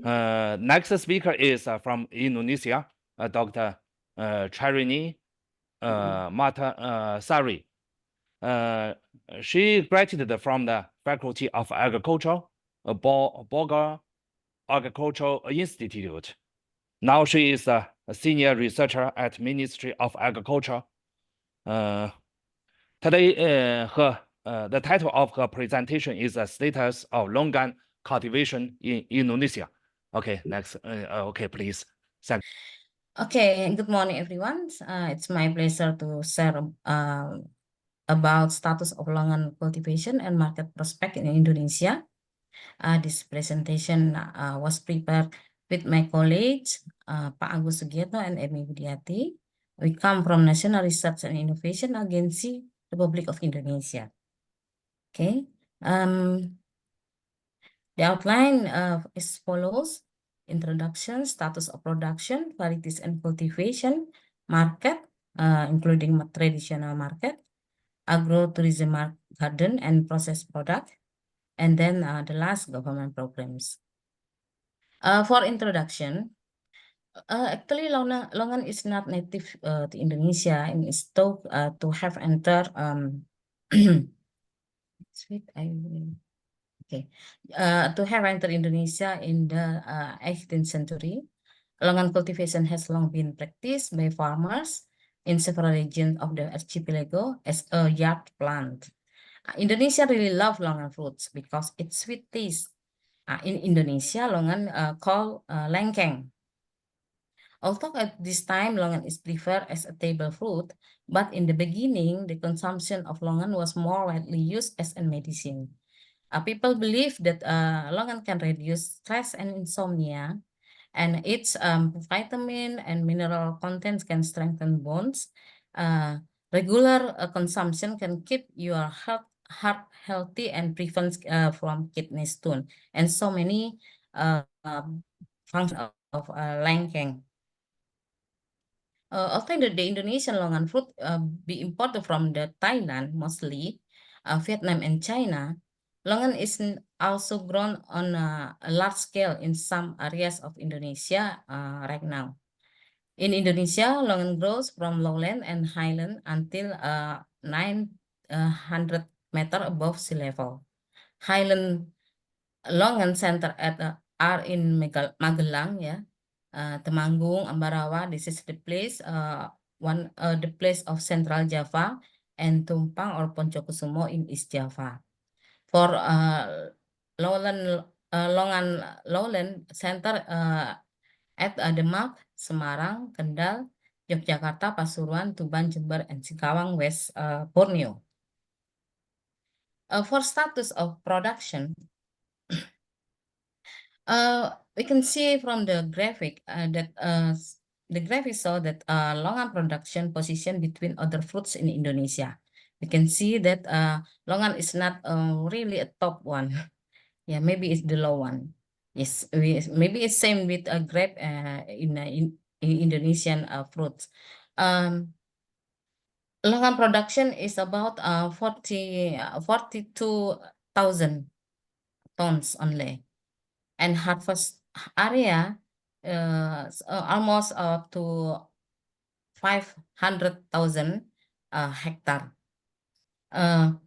Next speaker is from Indonesia, Dr. Charini Matasari. She graduated from the Faculty of Agriculture, Bogor Agricultural Institute. Now she is a senior researcher at Ministry of Agriculture. Today, the title of her presentation is the status of longan cultivation in Indonesia. Okay, next. Okay, please. Thank. Okay, good morning, everyone. It's my pleasure to share about status of longan cultivation and market prospect in Indonesia. This presentation was prepared with my colleagues, Pak Agus Sugierto and Emi Budiati. We come from National Research and Innovation Agency, Republic of Indonesia. Okay, the outline is follows: introduction, status of production, varieties and cultivation, market, including traditional market, agro-tourism garden and processed product, and then the last government programs. For introduction, actually longan is not native to Indonesia and is thought to have entered to have entered Indonesia in the 18th century. Longan cultivation has long been practiced by farmers in several regions of the archipelago as a yard plant. Indonesia really love longan fruits because its sweet taste. In Indonesia, longan called lengkeng. Although at this time longan is preferred as a table fruit, but in the beginning, the consumption of longan was more widely used as a medicine. People believe that longan can reduce stress and insomnia, and its vitamin and mineral contents can strengthen bones. Regular consumption can keep your heart healthy and prevent from kidney stone and so many functions of lengkeng. Although the Indonesian longan fruit be imported from the Thailand mostly, Vietnam and China, longan is also grown on a large scale in some areas of Indonesia right now. In Indonesia, longan grows from lowland and highland until 900 meter above sea level. Highland longan center are in Magelang, Temanggung, Ambarawa. This is the place, the place of Central Java, and Tumpang or Poncokusumo in East Java. For lowland center at Demak, Semarang, Kendal, Yogyakarta, Pasuruan, Tuban, Jember, and Singkawang, West Borneo. For status of production, we can see from the graphic that the graphic saw that longan production position between other fruits in Indonesia. We can see that longan is not really a top one. Yeah, maybe it's the low one. Yes, maybe it's same with a grape in Indonesian fruits. Longan production is about 42,000 tons only, and harvest area almost up to 500,000 hectare. The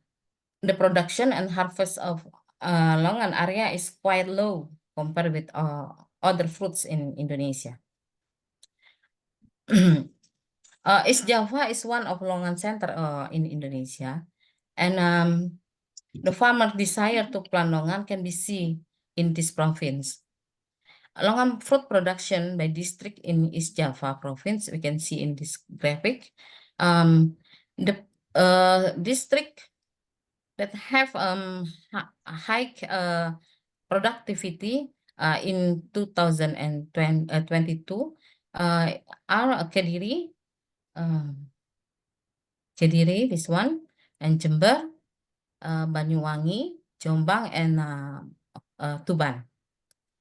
production and harvest of longan area is quite low compared with other fruits in Indonesia. East Java is one of longan center in Indonesia, and the farmer desire to plant longan can be seen in this province. Longan fruit production by district in East Java province, we can see in this graphic. The district that have high productivity in 2022 are Kediri, this one, and Jember, Banyuwangi, Jombang, and Tuban.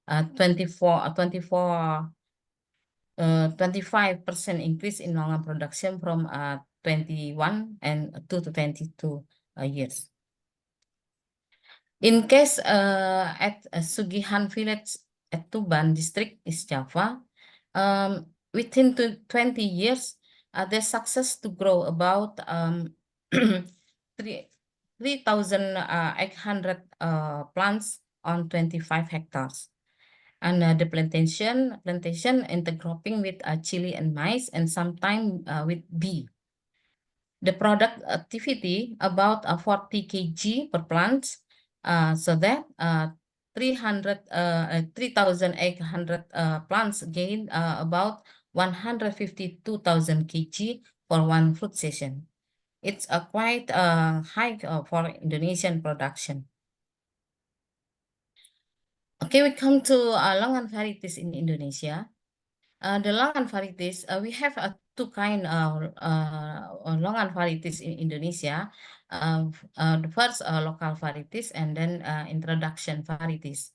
25% increase in longan production from 21 and 2022 years. In case at Sugihan village at Tuban district, East Java. Within 20 years, their success to grow about 3,800 plants on 25 hectares. And the plantation intercropping with chili and maize, and sometimes with bee. The product activity about 40 kg per plant, so that 3,800 plants gain about 152,000 kg for one fruit season. It's a quite high for Indonesian production. Okay, we come to longan varieties in Indonesia. The longan varieties, we have two kind of longan varieties in Indonesia. The first local varieties, and then introduction varieties.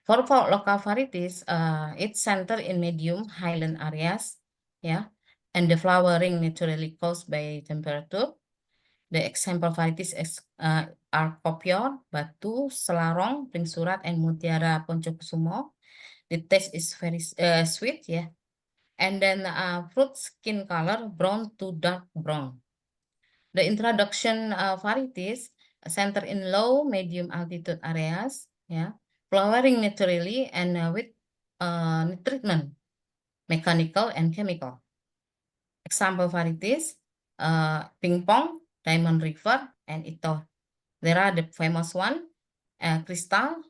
For local varieties, it's centered in medium highland areas, yeah, and the flowering naturally caused by temperature. The example varieties are Kopior, Batu, Selarong, Pring Surat, and Mutiara Poncokusumo. The taste is very sweet, yeah. And then fruit skin color brown to dark brown. The introduction varieties center in low, medium altitude areas, yeah, flowering naturally and with treatment, mechanical and chemical. Example varieties, Ping Pong, Diamond River, and Ito. There are the famous one, Crystal,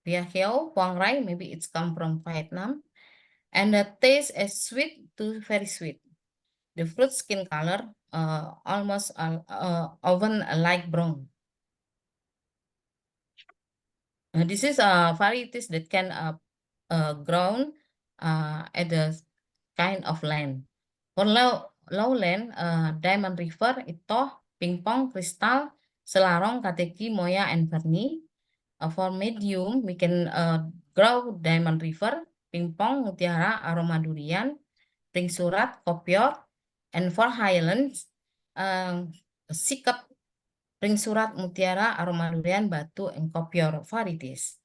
Viahio, Huang Rai, maybe it's come from Vietnam. And the taste is sweet to very sweet. The fruit skin color almost often light brown. This is varieties that can grown at the kind of land. For lowland, Diamond River, Itoh, Ping Pong, Crystal, Selarong, Kateki, Moya, and Verni. For medium, we can grow Diamond River, Ping Pong, Mutiara, Aroma Durian, Pring Surat, Kopior. And for highlands, Sikap, Pring Surat, Mutiara, Aroma Durian, Batu, and Kopior varieties.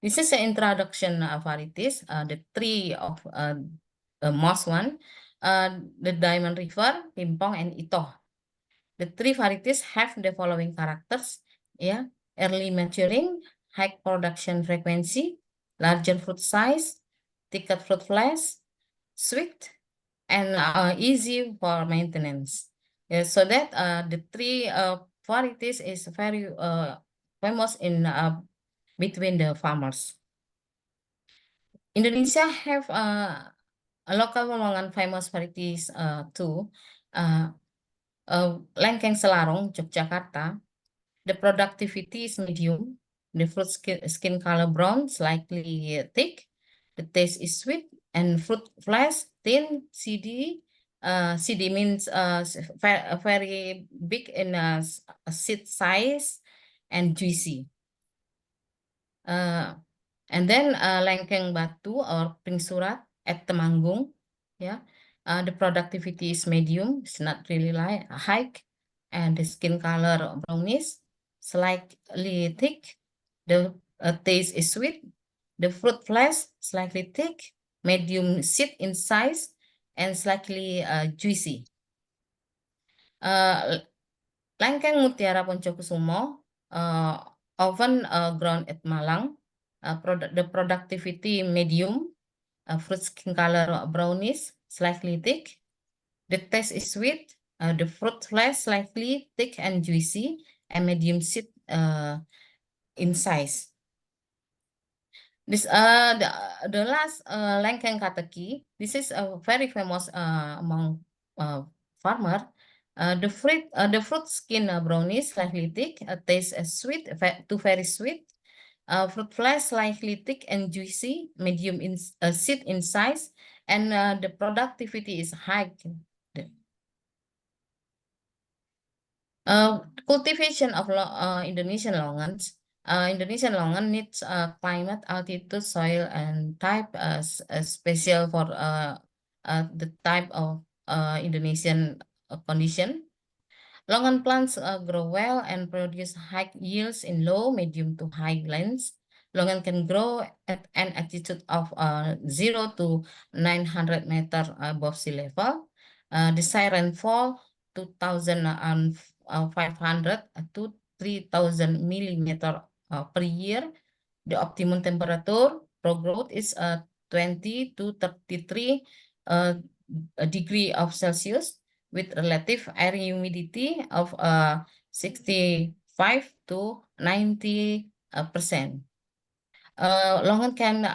This is the introduction varieties, the three of the most one, the Diamond River, Ping Pong, and Itoh. The three varieties have the following characters, yeah, early maturing, high production frequency, larger fruit size, thicker fruit flesh, sweet, and easy for maintenance. Yeah, so that the three varieties is very famous in between the farmers. Indonesia have a local longan famous varieties too. Lengkeng Selarong, Yogyakarta. The productivity is medium. The fruit skin color brown, slightly thick. The taste is sweet, and fruit flesh thin, seedy. Seedy means very big in seed size and juicy. And then Lengkeng Batu or Pring Surat at Temanggung, yeah. The productivity is medium, it's not really high, and the skin color brownish, slightly thick. The taste is sweet. The fruit flesh slightly thick, medium seed in size, and slightly juicy. Lengkeng Mutiara Poncokusumo, often grown at Malang. The productivity medium, fruit skin color brownish, slightly thick. The taste is sweet. The fruit flesh slightly thick and juicy, and medium seed in size. This the last Lengkeng Kateki. This is a very famous among farmer. The fruit skin brownish, slightly thick. Taste sweet to very sweet. Fruit flesh slightly thick and juicy, medium in seed in size, and the productivity is high. Cultivation of Indonesian longans. Indonesian longan needs climate, altitude, soil, and type special for the type of Indonesian condition. Longan plants grow well and produce high yields in low, medium to high lands. Longan can grow at an altitude of 0 to 900 meters above sea level. The siren fall 2,500 to 3,000 millimeter per year. The optimum temperature for growth is 20 to 33 degree of Celsius with relative air humidity of 65 to 90%. Longan can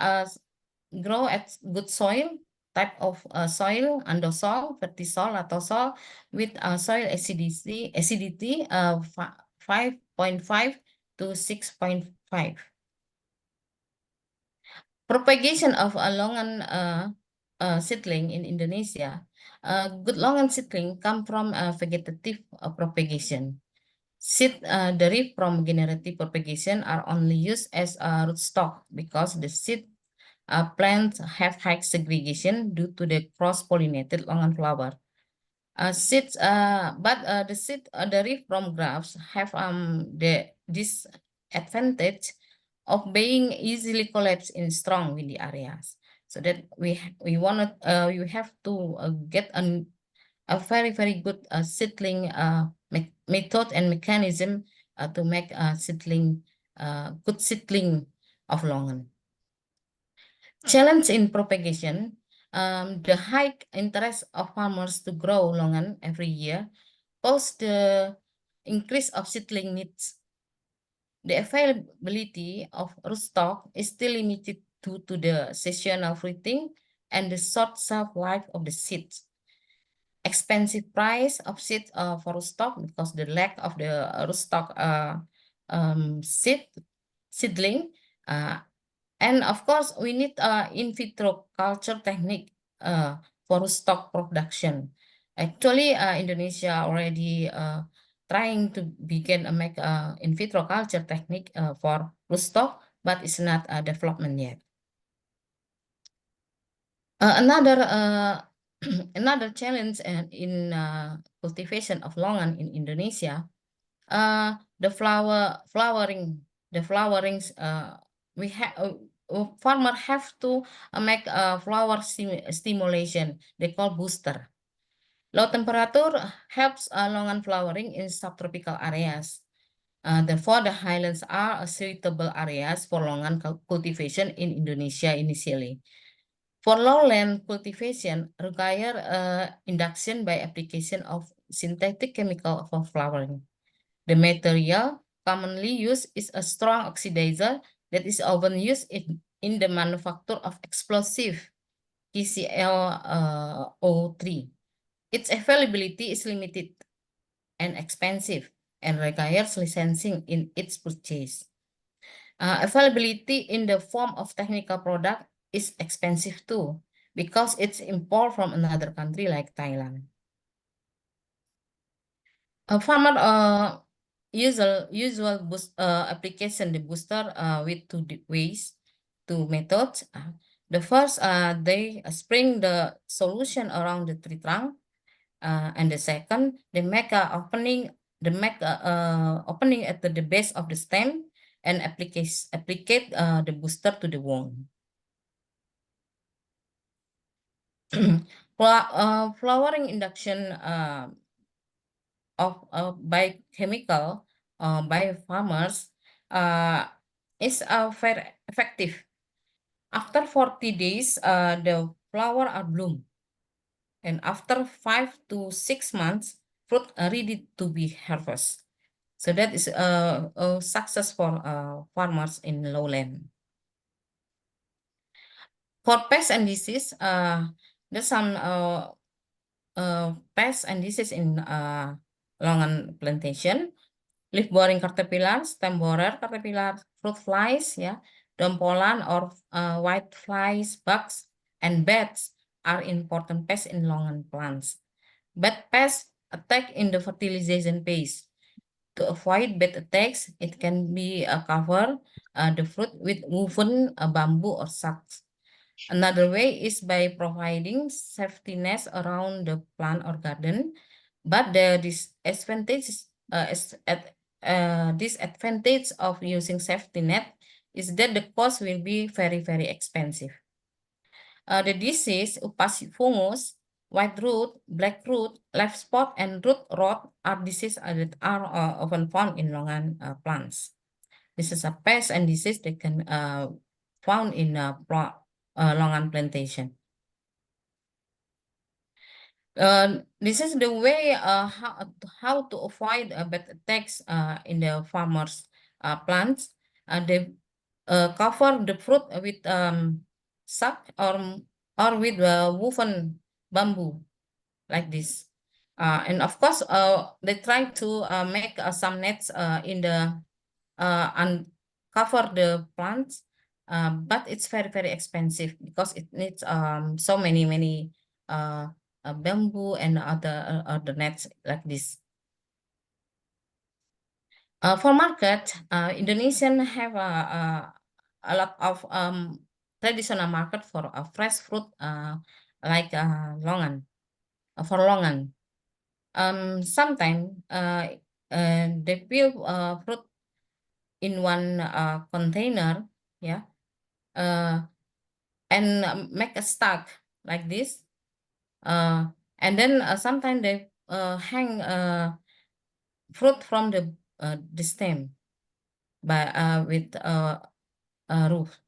grow at good soil, type of soil, andosol, vertisol, atau sol, with soil acidity of 5.5 to 6.5. Propagation of a longan seedling in Indonesia. Good longan seedling come from vegetative propagation. Seed derived from generative propagation are only used as a rootstock because the seed plants have high segregation due to the cross-pollinated longan flower. Seeds, but the seed derived from grafts have the disadvantage of being easily collapsed in strong windy areas. So that we have to get a very good seedling method and mechanism to make a seedling good seedling of longan. Challenge in propagation. The high interest of farmers to grow longan every year pose the increase of seedling needs. The availability of rootstock is still limited due to the seasonal fruiting and the short shelf life of the seeds. Expensive price of seeds for rootstock because the lack of the rootstock seedling. And of course, we need in vitro culture technique for rootstock production. Actually, Indonesia already trying to begin a make in vitro culture technique for rootstock, but it's not a development yet. Another challenge in cultivation of longan in Indonesia, the flowering. We have farmer have to make a flower stimulation. They call booster. Low temperature helps longan flowering in subtropical areas. Therefore, the highlands are suitable areas for longan cultivation in Indonesia initially. For lowland cultivation, require induction by application of synthetic chemical for flowering. The material commonly used is a strong oxidizer that is often used in the manufacture of explosive KClO3. Its availability is limited and expensive and requires licensing in its purchase. Availability in the form of technical product is expensive too because it's import from another country like Thailand. A farmer usual application the booster with two ways, two methods. The first, they spring the solution around the tree trunk, and the second, they make a opening. They make a opening at the base of the stem and applicate the booster to the wound. Flowering induction by chemical by farmers is very effective. After 40 days, the flower are bloom, and after 5 to 6 months, fruit are ready to be harvested. So that is a success for farmers in lowland. For pests and disease, there's some pests and disease in longan plantation. Leaf-boring caterpillar, stem borer caterpillar, fruit flies, dompolan or white flies, bugs, and bats are important pests in longan plants. Bat pests attack in the fertilization phase. To avoid bat attacks, it can be cover the fruit with woven bamboo or sacks. Another way is by providing safety nets around the plant or garden, but the disadvantage of using safety net is that the cost will be very, very expensive. The disease, upas fungus, white root, black root, leaf spot, and root rot are diseases that are often found in longan plants. This is a pest and disease that can found in longan plantation. This is the way how to avoid bad attacks in the farmers' plants. They cover the fruit with sack or with woven bamboo like this. And of course, they try to make some nets in the and cover the plants, but it's very, very expensive because it needs so many bamboo and other nets like this. For market, Indonesian have a lot of traditional market for fresh fruit like longan, for longan. Sometimes they peel fruit in one container, yeah, and make a stack like this. And then sometimes they hang fruit from the stem by with a roof.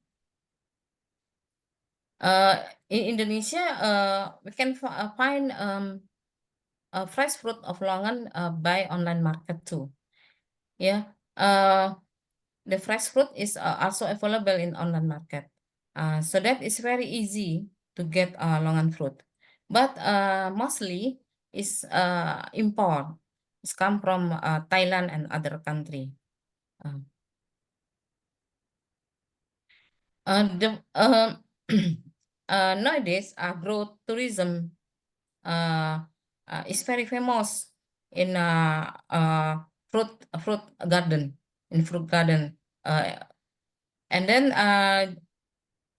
In Indonesia, we can find fresh fruit of longan by online market too. Yeah, the fresh fruit is also available in online market. So that is very easy to get longan fruit. But mostly is import. It's come from Thailand and other country. Nowadays, agrotourism is very famous in fruit garden, and then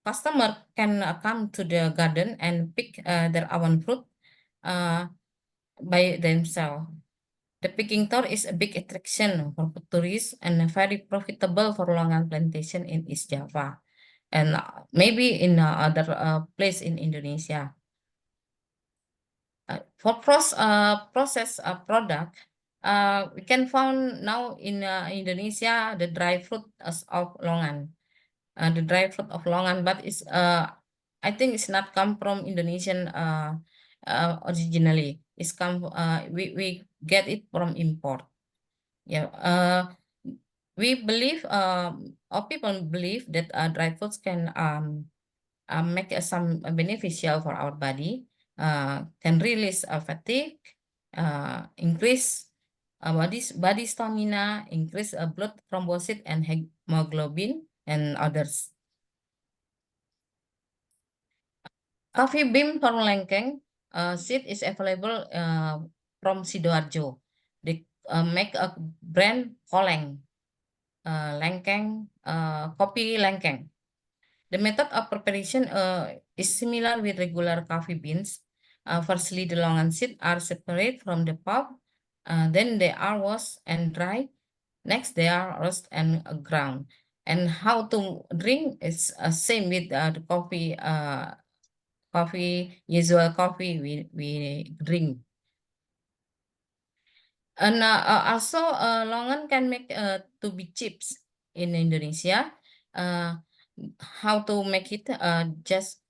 customer can come to the garden and pick their own fruit by themselves. The picking tour is a big attraction for tourists and very profitable for longan plantation in East Java, and maybe in other place in Indonesia. For process product, we can find now in Indonesia the dry fruit of longan, the dry fruit of longan, but it's I think it's not come from Indonesian originally. It's come we get it from import. Yeah, we believe or people believe that dry fruits can make some beneficial for our body. Can release fatigue, increase body stamina, increase blood thrombosis and hemoglobin, and others. Coffee bean for lengkeng seed is available from Sidoarjo. They make a brand Koleng, lengkeng, kopi lengkeng. The method of preparation is similar with regular coffee beans. Firstly, the longan seeds are separated from the pulp. Then they are washed and dried. Next, they are roasted and ground. And how to drink is same with the usual coffee we drink. And also, longan can make to be chips in Indonesia. How to make it? Just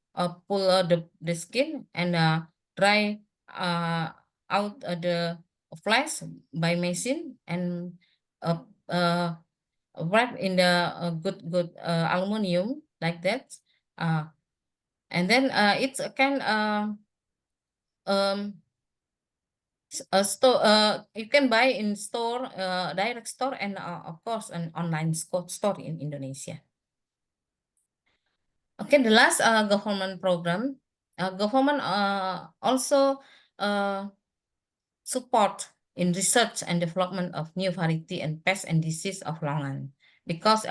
pull the skin and dry out the flesh by machine and wrap in the good aluminum like that. And then it can store. You can buy in store, direct store, and of course an online store in Indonesia. Okay, the last government program. Government also support in research and development of new variety and pest and disease of longan, because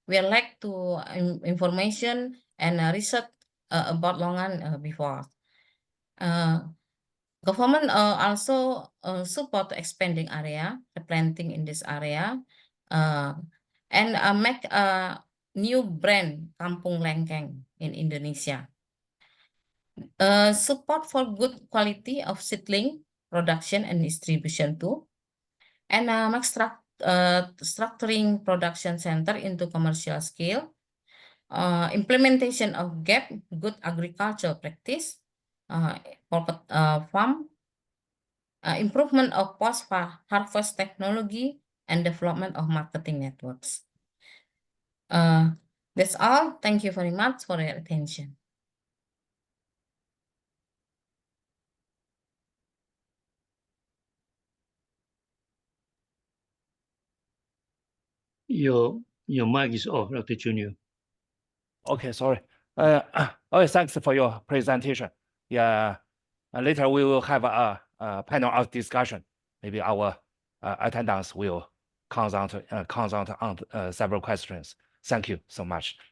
we like to information and research about longan before. Government also support expanding area, replanting in this area, and make new brand Kampung Lengkeng in Indonesia. Support for good quality of seedling production and distribution too, and structuring production center into commercial scale, implementation of GAP, good agricultural practice, farm, improvement of post-harvest technology, and development of marketing networks. That's all. Thank you very much for your attention. Your mic is off, Dr. Junior. Okay, sorry. Oh, thanks for your presentation. Yeah, later we will have a panel of discussion. Maybe our attendants will consult on several questions. Thank you so much.